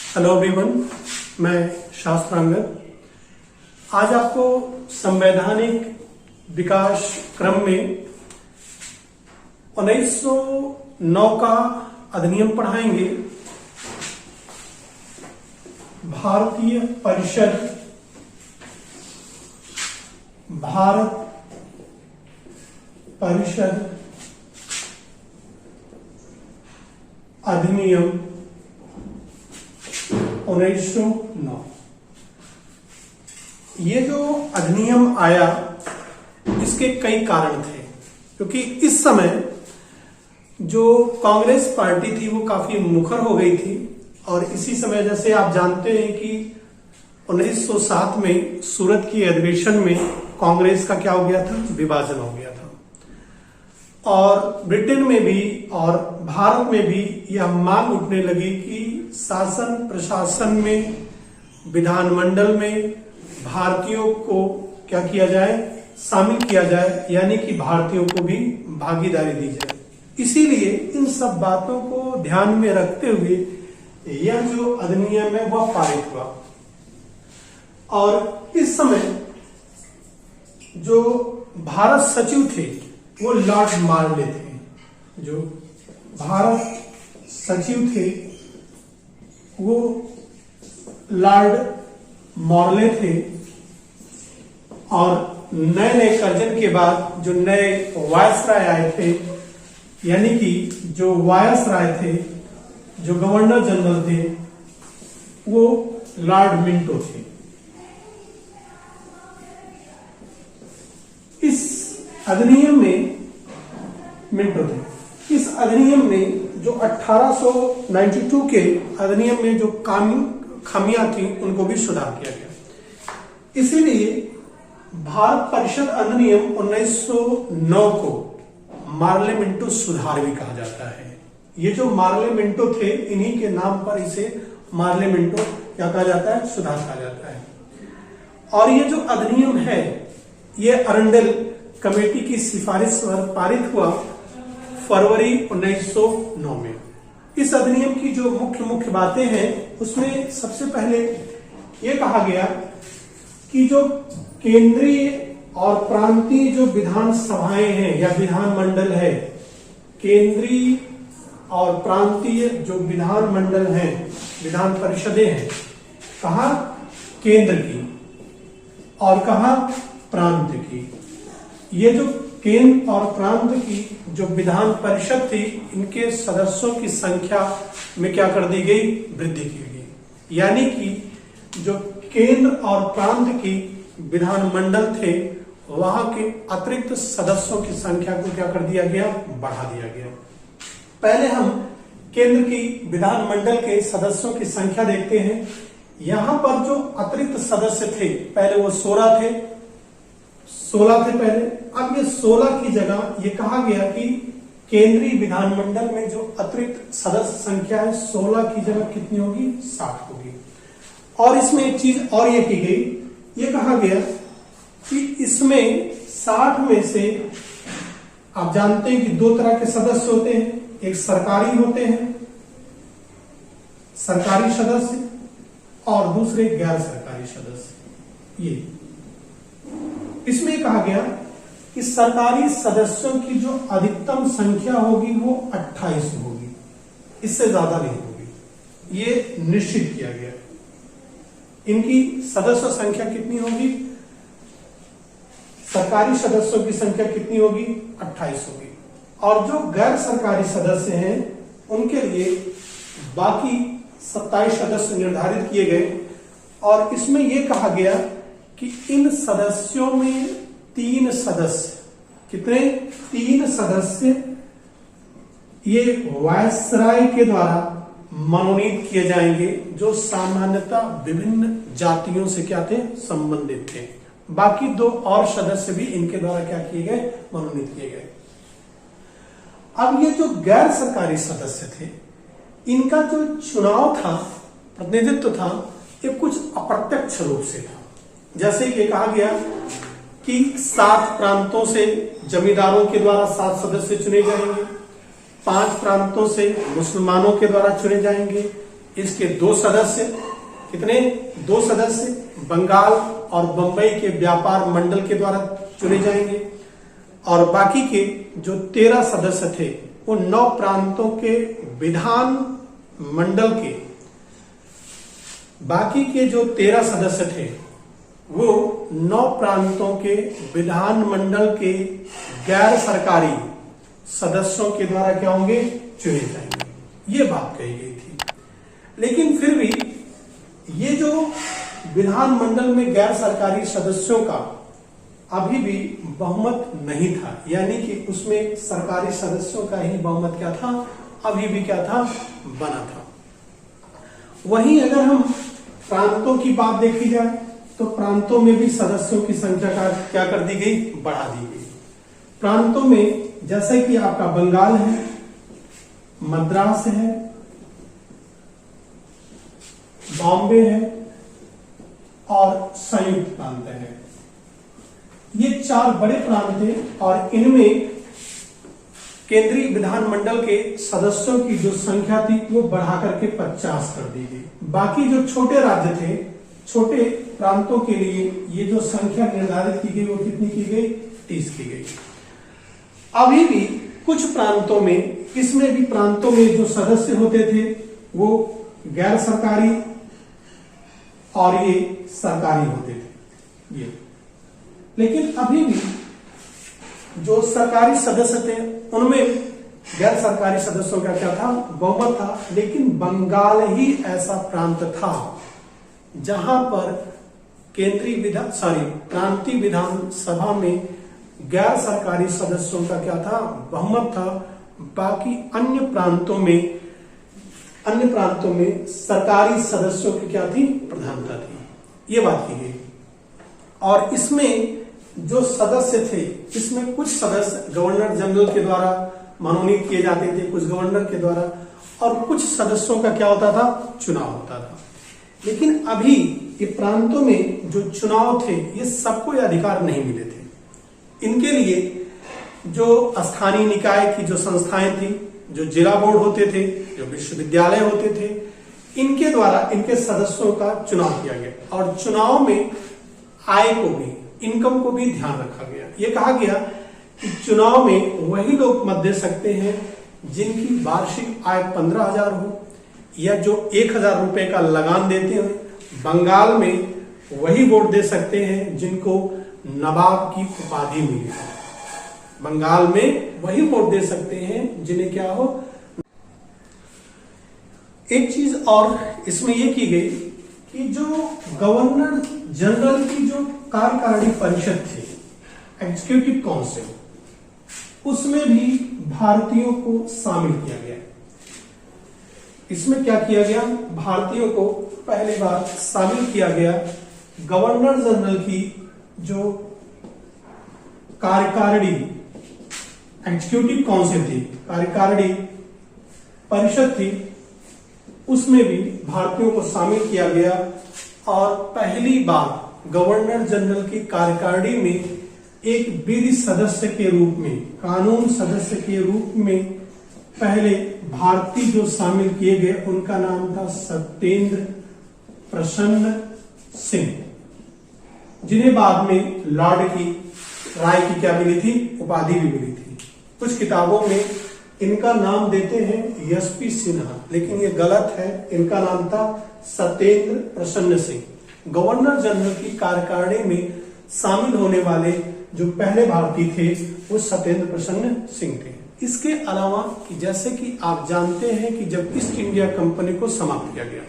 Hello everyone, मैं शास्त्रांगद आज आपको संवैधानिक विकास क्रम में 1909 का अधिनियम पढ़ाएंगे। भारतीय परिषद अधिनियम 1909। ये जो अधिनियम आया इसके कई कारण थे, क्योंकि इस समय जो कांग्रेस पार्टी थी वो काफी मुखर हो गई थी। और इसी समय जैसे आप जानते हैं कि 1907 में सूरत की अधिवेशन में कांग्रेस का क्या हो गया था, विभाजन हो गया था। और ब्रिटेन में भी और भारत में भी यह मांग उठने लगी कि शासन प्रशासन में, विधानमंडल में भारतीयों को क्या किया जाए, शामिल किया जाए, यानी कि भारतीयों को भी भागीदारी दी जाए। इसीलिए इन सब बातों को ध्यान में रखते हुए यह जो अधिनियम है वह पारित हुआ। और इस समय जो भारत सचिव थे वो लॉर्ड मार्ले थे। जो भारत सचिव थे वो लॉर्ड मॉर्ले थे। और नए नए कर्जन के बाद जो नए वायसराय आए थे, यानी कि जो वायसराय थे, जो गवर्नर जनरल थे, वो लॉर्ड मिंटो थे। इस अधिनियम में मिंटो थे। इस अधिनियम में जो 1892 के अधिनियम में जो खामियां थी उनको भी सुधार किया गया। इसीलिए भारत परिषद अधिनियम 1909 को मार्ले मिंटो सुधार भी कहा जाता है। ये जो मार्ले मिंटो थे, इन्हीं के नाम पर इसे मार्ले मिंटो क्या कहा जाता है, सुधार कहा जाता है। और ये जो अधिनियम है ये अरंडेल कमेटी की सिफारिश पर पारित हुआ फरवरी 1909 में। इस अधिनियम की जो मुख्य बातें हैं उसमें सबसे पहले ये कहा गया कि जो केंद्रीय और प्रांतीय जो विधान सभाएं हैं या विधानमंडल है, केंद्रीय और प्रांतीय जो विधानमंडल हैं, विधान परिषदें हैं, कहा केंद्र की और कहा प्रांत की। ये जो केंद्र और प्रांत की जो विधान परिषद थी, इनके सदस्यों की संख्या में क्या कर दी गई, वृद्धि की गई। यानी कि जो केंद्र और प्रांत की विधानमंडल थे वहां के अतिरिक्त सदस्यों की संख्या को क्या कर दिया गया, बढ़ा दिया गया। पहले हम केंद्र की विधानमंडल के सदस्यों की संख्या देखते हैं। यहां पर जो अतिरिक्त सदस्य थे पहले वो 16 थे पहले। अब ये 16 की जगह ये कहा गया कि केंद्रीय विधानमंडल में जो अतिरिक्त सदस्य संख्या है 16 की जगह कितनी होगी, 60 होगी। और इसमें एक चीज और ये की गई, ये कहा गया कि इसमें 60 में से आप जानते हैं कि दो तरह के सदस्य होते हैं, एक सरकारी होते हैं, सरकारी सदस्य, और दूसरे गैर सरकारी सदस्य। ये इसमें कहा गया कि सरकारी सदस्यों की जो अधिकतम संख्या होगी वो 28 होगी, इससे ज्यादा नहीं होगी। ये निश्चित किया गया। इनकी सदस्य संख्या कितनी होगी, सरकारी सदस्यों की संख्या कितनी होगी, 28 होगी। और जो गैर सरकारी सदस्य हैं उनके लिए बाकी 27 सदस्य निर्धारित किए गए। और इसमें यह कहा गया कि इन सदस्यों में 3 सदस्य, कितने, 3 सदस्य ये वायसराय के द्वारा मनोनीत किए जाएंगे, जो सामान्यतः विभिन्न जातियों से क्या थे, संबंधित थे। बाकी 2 और सदस्य भी इनके द्वारा क्या किए गए, मनोनीत किए गए। अब ये जो गैर सरकारी सदस्य थे, इनका जो चुनाव था, प्रतिनिधित्व था, ये कुछ अप्रत्यक्ष रूप से था। जैसे ये कहा गया कि 7 प्रांतों से जमींदारों के द्वारा 7 सदस्य चुने जाएंगे, 5 प्रांतों से मुसलमानों के द्वारा चुने जाएंगे, इसके 2 सदस्य, कितने? 2 सदस्य बंगाल और बंबई के व्यापार मंडल के द्वारा चुने जाएंगे, और बाकी के जो 13 सदस्य थे वो 9 प्रांतों के विधान मंडल के, बाकी के जो 13 सदस्य थे वो 9 प्रांतों के विधान मंडल के गैर सरकारी सदस्यों के द्वारा क्या होंगे? चुने जाएंगे। ये बात कही गई थी। लेकिन फिर भी ये जो विधानमंडल में गैर सरकारी सदस्यों का अभी भी बहुमत नहीं था, यानी कि उसमें सरकारी सदस्यों का ही बहुमत क्या था? अभी भी क्या था? बना था। वहीं अगर हम प्रांतों की बात देखी जाए तो प्रांतों में भी सदस्यों की संख्या का क्या कर दी गई? बढ़ा दी गई। प्रांतों में जैसे कि आपका बंगाल है, मद्रास है, बॉम्बे है और संयुक्त प्रांत है। ये 4 बड़े प्रांत थे और इनमें केंद्रीय विधानमंडल के सदस्यों की जो संख्या थी वो बढ़ाकर के 50 कर दी गई। बाकी जो छोटे राज्य थे, छोटे प्रांतों के लिए ये जो संख्या निर्धारित की गई वो कितनी की गई? 30 की गई। अभी भी कुछ प्रांतों में, इसमें भी प्रांतों में जो सदस्य होते थे वो गैर सरकारी और ये सरकारी होते थे ये। लेकिन अभी भी जो सरकारी सदस्य थे उनमें गैर सरकारी सदस्यों का क्या था? बहुमत था। लेकिन बंगाल ही ऐसा प्रांत था जहां पर प्रांतीय विधानसभा में गैर सरकारी सदस्यों का क्या था? बहुमत था। बाकी अन्य प्रांतों में सरकारी सदस्यों की क्या थी? प्रधानता थी। ये बात की गई। और इसमें जो सदस्य थे, इसमें कुछ सदस्य गवर्नर जनरल के द्वारा मनोनीत किए जाते थे, कुछ गवर्नर के द्वारा, और कुछ सदस्यों का क्या होता था? चुनाव होता था। लेकिन अभी ये प्रांतों में जो चुनाव थे ये सबको ये अधिकार नहीं मिले थे। इनके लिए जो स्थानीय निकाय की जो संस्थाएं थी, जो जिला बोर्ड होते थे, जो विश्वविद्यालय होते थे, इनके द्वारा इनके सदस्यों का चुनाव किया गया। और चुनाव में आय को भी, इनकम को भी ध्यान रखा गया। ये कहा गया कि चुनाव में वही लोग मत दे सकते हैं जिनकी वार्षिक आय 15,000 हो, या जो 1,000 रुपए का लगान देते हैं। बंगाल में वही वोट दे सकते हैं जिनको नवाब की उपाधि मिली है। बंगाल में वही वोट दे सकते हैं जिन्हें क्या हो। एक चीज और इसमें यह की गई कि जो गवर्नर जनरल की जो कार्यकारिणी परिषद थी, एग्जीक्यूटिव काउंसिल, उसमें भी भारतीयों को शामिल किया गया। इसमें क्या किया गया? भारतीयों को पहली बार शामिल किया गया। गवर्नर जनरल की जो कार्यकारिणी एग्जीक्यूटिव काउंसिल थी, कार्यकारिणी परिषद थी, उसमें भी भारतीयों को शामिल किया गया। और पहली बार गवर्नर जनरल की कार्यकारिणी में एक विधि सदस्य के रूप में, कानून सदस्य के रूप में पहले भारतीय जो शामिल किए गए उनका नाम था सत्येंद्र प्रसन्न सिंह, जिन्हें बाद में लॉर्ड की राय की क्या मिली थी? उपाधि भी मिली थी। कुछ किताबों में इनका नाम देते हैं एसपी सिन्हा, लेकिन ये गलत है। इनका नाम था सत्येंद्र प्रसन्न सिंह। गवर्नर जनरल की कार्यकारिणी में शामिल होने वाले जो पहले भारतीय थे वो सत्येंद्र प्रसन्न सिंह थे। इसके अलावा कि जैसे कि आप जानते हैं कि जब ईस्ट इंडिया कंपनी को समाप्त किया गया,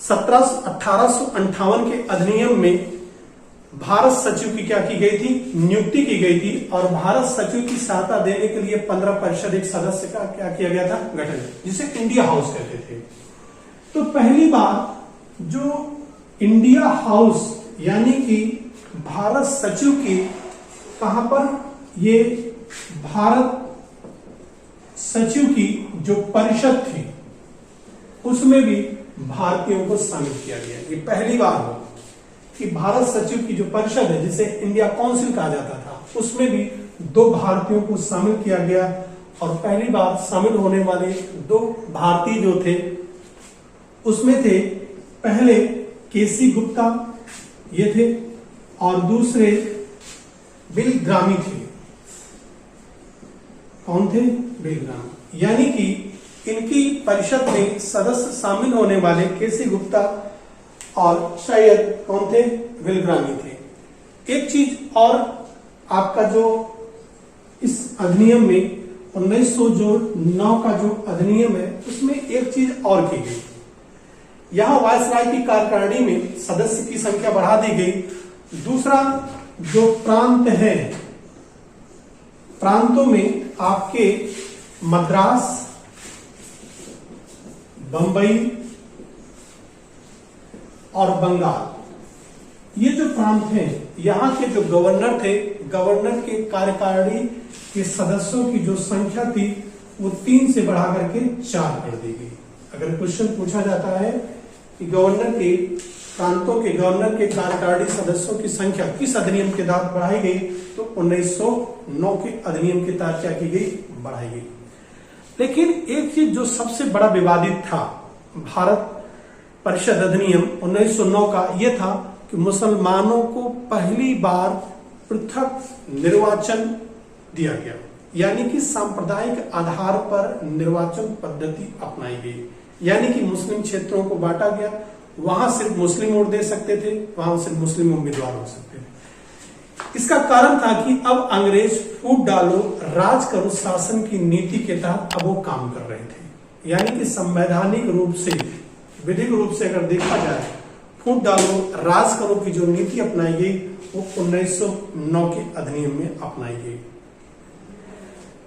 1858 के अधिनियम में भारत सचिव की क्या की गई थी? नियुक्ति की गई थी। और भारत सचिव की सहायता देने के लिए 15% एक सदस्य का क्या किया गया था? गठन, जिसे इंडिया हाउस कहते थे। तो पहली बार जो इंडिया हाउस यानी कि भारत सचिव की कहां पर? ये भारत सचिव की जो परिषद थी उसमें भी भारतीयों को शामिल किया गया। ये पहली बार हो कि भारत सचिव की जो परिषद है, जिसे इंडिया काउंसिल कहा जाता था, उसमें भी 2 भारतीयों को शामिल किया गया। और पहली बार शामिल होने वाले 2 भारतीय जो थे उसमें थे पहले केसी गुप्ता ये थे और दूसरे बिल ग्रामी थे। कौन थे? बिल ग्रामी। यानी कि इनकी परिषद में सदस्य शामिल होने वाले केसी गुप्ता और शायद कौन थे? बिल ग्रामी थे। एक चीज और आपका जो इस अधिनियम में 1909 का जो अधिनियम है उसमें एक चीज और की गई। यहां वायसराय की कार्यकारिणी में सदस्य की संख्या बढ़ा दी गई। दूसरा जो प्रांत है, प्रांतों में आपके मद्रास, बंबई और बंगाल, ये जो प्रांत हैं, यहां के जो गवर्नर थे, गवर्नर के कार्यकारिणी के सदस्यों की जो संख्या थी वो 3 से बढ़ा करके 4 कर दी गई। अगर क्वेश्चन पूछा जाता है कि गवर्नर के प्रांतों के गवर्नर के कार्यकारिणी सदस्यों की संख्या किस अधिनियम के तहत बढ़ाई गई, तो 1909 के अधिनियम के तहत क्या की गई? बढ़ाई गई। लेकिन एक चीज जो सबसे बड़ा विवादित था भारत परिषद अधिनियम 1909 का, यह था कि मुसलमानों को पहली बार पृथक निर्वाचन दिया गया, यानी कि सांप्रदायिक आधार पर निर्वाचन पद्धति अपनाई गई। यानी कि मुस्लिम क्षेत्रों को बांटा गया, वहां सिर्फ मुस्लिम वोट दे सकते थे, वहां सिर्फ मुस्लिम उम्मीदवार हो सकते थे। इसका कारण था कि अब अंग्रेज फूट डालो राज करो शासन की नीति के तहत अब वो काम कर रहे थे। यानी कि संवैधानिक रूप से, विधिक रूप से अगर देखा जाए, फूट डालो राज करो की जो नीति अपनाई गई वो 1909 के अधिनियम में अपनाई गई।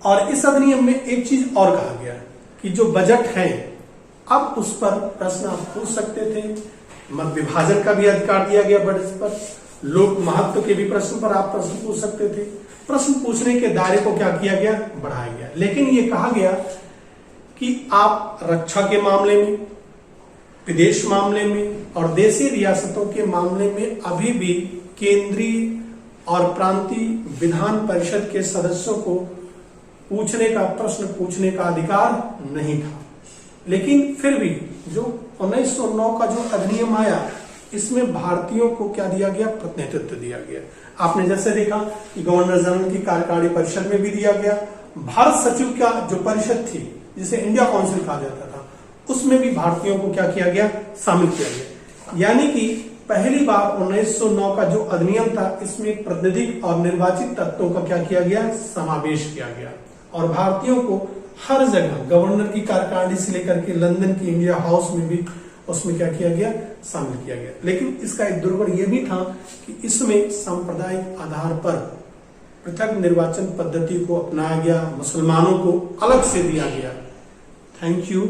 और इस अधिनियम में एक चीज और कहा गया कि जो बजट है, अब उस पर प्रश्न आप पूछ सकते थे, मत विभाजन का भी अधिकार दिया गया बजट पर, लोक महत्व के भी प्रश्न पर आप प्रश्न पूछ सकते थे। प्रश्न पूछने के दायरे को क्या किया गया? बढ़ाया गया। लेकिन ये कहा गया कि आप रक्षा के मामले में, विदेश मामले में और देशी रियासतों के मामले में अभी भी केंद्रीय और प्रांतीय विधान परिषद के सदस्यों को पूछने का, प्रश्न पूछने का अधिकार नहीं था। लेकिन फिर भी जो 1909 का जो अधिनियम आया, इसमें भारतीयों को क्या दिया गया? प्रतिनिधित्व दिया गया। आपने जैसे देखा कि गवर्नर जनरल की कार्यकारिणी परिषद में भी दिया गया, भारत सचिव का जो परिषद थी जिसे इंडिया काउंसिल कहा जाता था, उसमें भी भारतीयों को क्या किया गया? शामिल किया गया। यानी कि पहली बार 1909 का जो अधिनियम था, इसमें प्रतिनिधि और निर्वाचित तत्वों का क्या किया गया? समावेश किया गया। और भारतीयों को हर जगह गवर्नर की कार्यकारिणी से लेकर के लंदन की इंडिया हाउस में भी उसमें क्या किया गया? शामिल किया गया। लेकिन इसका एक दुर्गुण यह भी था कि इसमें सांप्रदायिक आधार पर पृथक निर्वाचन पद्धति को अपनाया गया, मुसलमानों को अलग से दिया गया। Thank you.